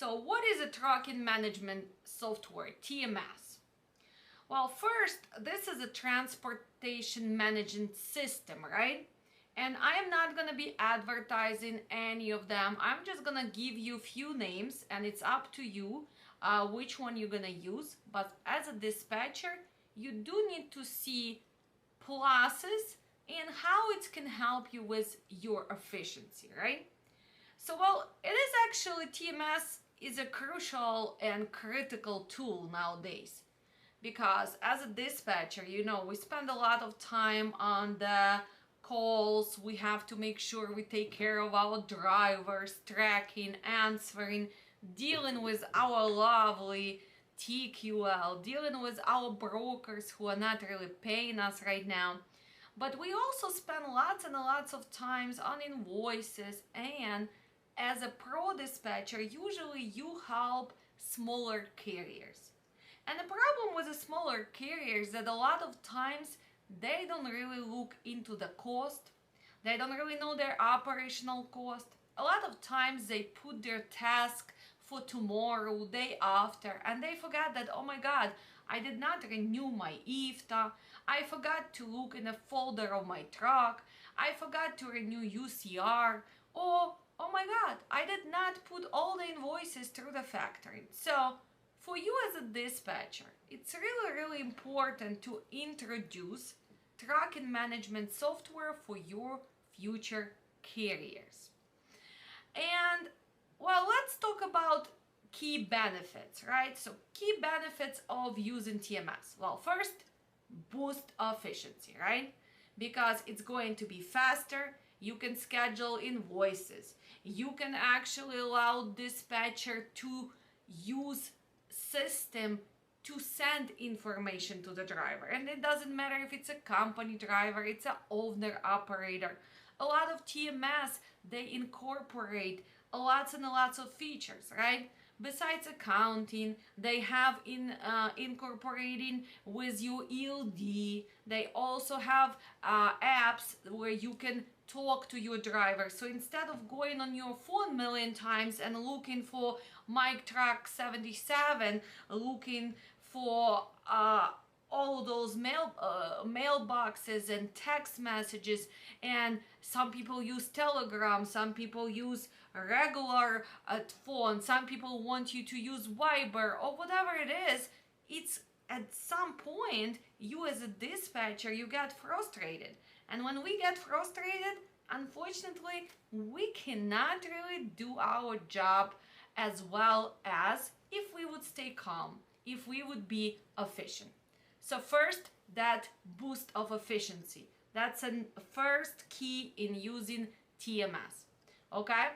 So what is a trucking management software, TMS? Well, first, this is a transportation management system, right? And I am not going to be advertising any of them. I'm just going to give you a few names, and it's up to you which one you're going to use. But as a dispatcher, you do need to see pluses and how it can help you with your efficiency, right? So, well, it is actually, TMS is a crucial and critical tool nowadays. Because as a dispatcher, we spend a lot of time on the calls. We have to make sure we take care of our drivers, tracking, answering, dealing with our lovely TQL, dealing with our brokers who are not really paying us right now. But we also spend lots and lots of times on invoices, and as a pro dispatcher, usually you help smaller carriers. And the problem with the smaller carriers is that a lot of times they don't really look into the cost. They don't really know their operational cost. A lot of times they put their task for tomorrow, day after, and they forgot that, oh my God, I did not renew my IFTA. I forgot to look in the folder of my truck. I forgot to renew UCR. Or, oh my God, I did not put all the invoices through the factory. So, for you as a dispatcher, it's really important to introduce trucking management software for your future carriers. And well, let's talk about key benefits, right? So key benefits of using TMS. Well, first, boost efficiency, right? Because it's going to be faster. You can schedule invoices. You can actually allow dispatcher to use system to send information to the driver, and it doesn't matter if it's a company driver, it's an owner operator. A lot of TMS, they incorporate lots and lots of features, right? Besides accounting, they have incorporating with your ELD. They also have apps where you can talk to your driver. So instead of going on your phone a million times and looking for Mike Truck 77, looking for all those mailboxes and text messages, and some people use Telegram, some people use a regular phone, some people want you to use Viber or whatever it is. It's at some point, you as a dispatcher, you get frustrated. And when we get frustrated, unfortunately, we cannot really do our job as well as if we would stay calm, if we would be efficient. So first, that boost of efficiency. That's a first key in using TMS. Okay?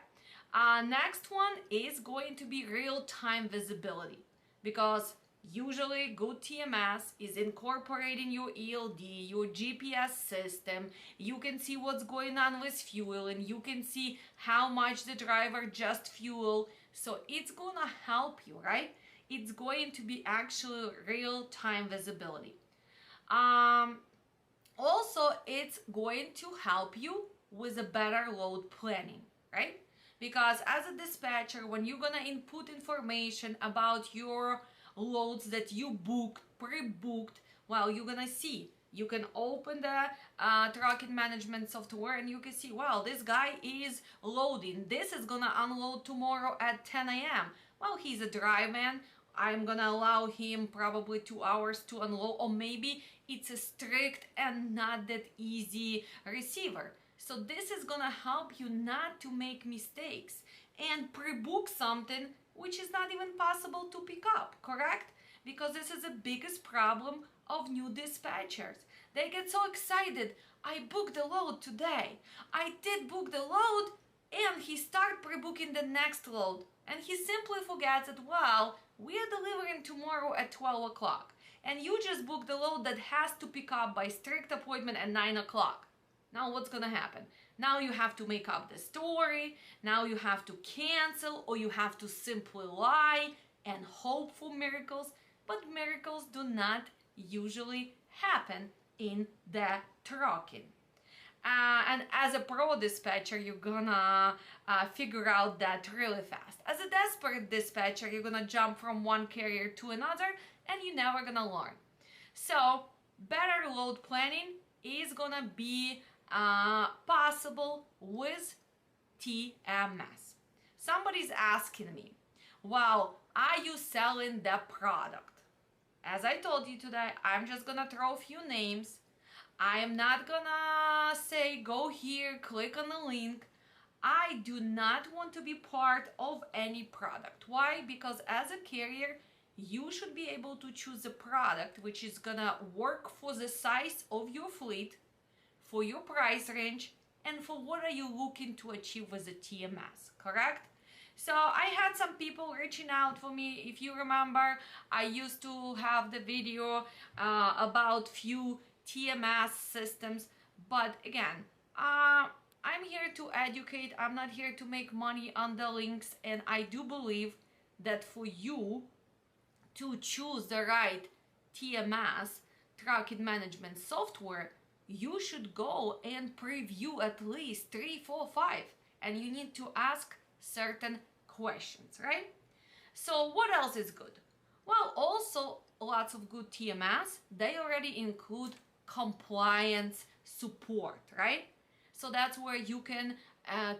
Next one is going to be real-time visibility, because usually good TMS is incorporating your ELD, your GPS system. You can see what's going on with fuel, and you can see how much the driver just fueled. So it's gonna help you, right? It's going to be actually real-time visibility. Also, it's going to help you with a better load planning, right? Because as a dispatcher, when you're gonna input information about your loads that you booked, pre-booked, well, you're gonna see. You can open the trucking management software and you can see, well, this guy is loading. This is gonna unload tomorrow at 10 a.m. Well, he's a dry man. I'm gonna allow him probably 2 hours to unload, or maybe it's a strict and not that easy receiver. So this is gonna help you not to make mistakes and pre-book something which is not even possible to pick up, correct? Because this is the biggest problem of new dispatchers. They get so excited. I booked the load today. I did book the load, and he start pre-booking the next load. And he simply forgets that, well, we are delivering tomorrow at 12 o'clock. And you just booked the load that has to pick up by strict appointment at 9 o'clock. Now what's gonna happen? Now you have to make up the story, now you have to cancel, or you have to simply lie and hope for miracles, but miracles do not usually happen in the trucking. And as a pro dispatcher, you're gonna figure out that really fast. As a desperate dispatcher, you're gonna jump from one carrier to another and you're never gonna learn. So better load planning is gonna be possible with TMS. Somebody's asking me, well, are you selling the product? As I told you today, I'm just gonna throw a few names. I am not gonna say go here, click on the link. I do not want to be part of any product. Why? Because as a carrier, you should be able to choose a product which is gonna work for the size of your fleet, for your price range, and for what are you looking to achieve with a TMS, correct? So I had some people reaching out for me. If you remember, I used to have the video about few TMS systems, but again, I'm here to educate. I'm not here to make money on the links, and I do believe that for you to choose the right TMS, traffic management software, you should go and preview at least 3, 4, 5, and you need to ask certain questions, right? So what else is good? Well, also lots of good TMS, they already include compliance support, right? So that's where you can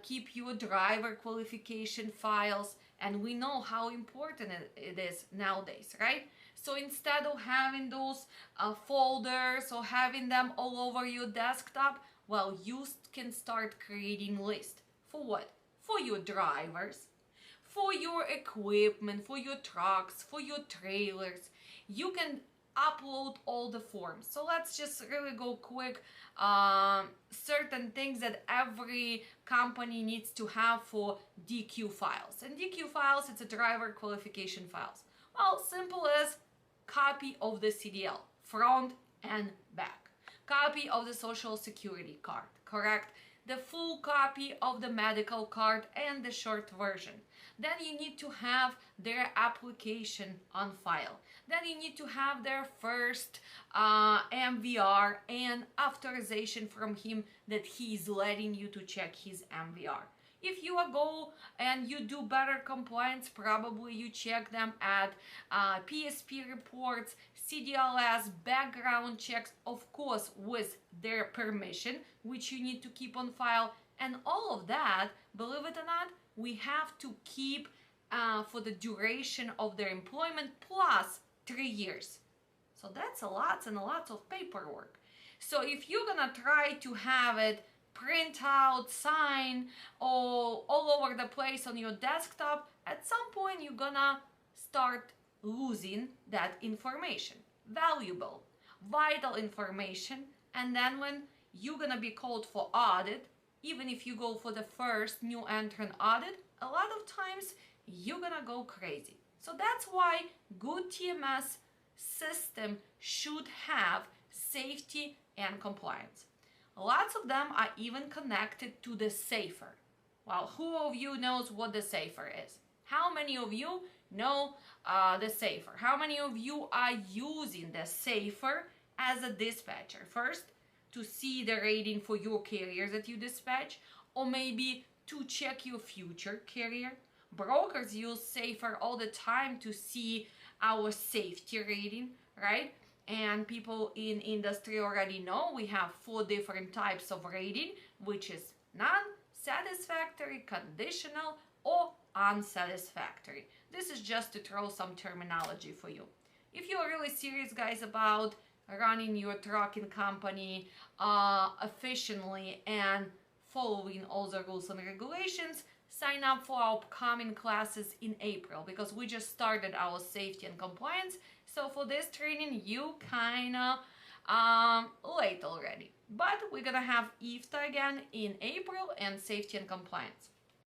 keep your driver qualification files, and we know how important it is nowadays, right? So instead of having those folders or having them all over your desktop, well, you can start creating lists. For what? For your drivers, for your equipment, for your trucks, for your trailers. You can upload all the forms. So let's just really go quick. Certain things that every company needs to have for DQ files. And DQ files, it's a driver qualification files. Well, simple as copy of the CDL, front and back. Copy of the social security card, correct? The full copy of the medical card and the short version. Then you need to have their application on file. Then you need to have their first MVR and authorization from him that he's letting you to check his MVR. If you go and you do better compliance, probably you check them at PSP reports, CDLS, background checks, of course with their permission, which you need to keep on file. And all of that, believe it or not, we have to keep for the duration of their employment plus 3 years. So that's a lot and a lot of paperwork. So if you're gonna try to have it print out, sign, all over the place on your desktop, at some point you're gonna start losing that information. Valuable, vital information. And then when you're gonna be called for audit, even if you go for the first new entrant audit, a lot of times you're gonna go crazy. So that's why good TMS system should have safety and compliance. Lots of them are even connected to the SAFER. Well, who of you knows what the SAFER is? How many of you know the SAFER? How many of you are using the SAFER as a dispatcher? First, to see the rating for your carrier that you dispatch, or maybe to check your future carrier. Brokers use SAFER all the time to see our safety rating, right? And people in industry already know we have 4 different types of rating, which is non-satisfactory, conditional, or unsatisfactory. This is just to throw some terminology for you. If you're really serious, guys, about running your trucking company efficiently and following all the rules and regulations, sign up for our upcoming classes in April, because we just started our safety and compliance. So for this training, you kinda late already. But we're gonna have IFTA again in April and safety and compliance.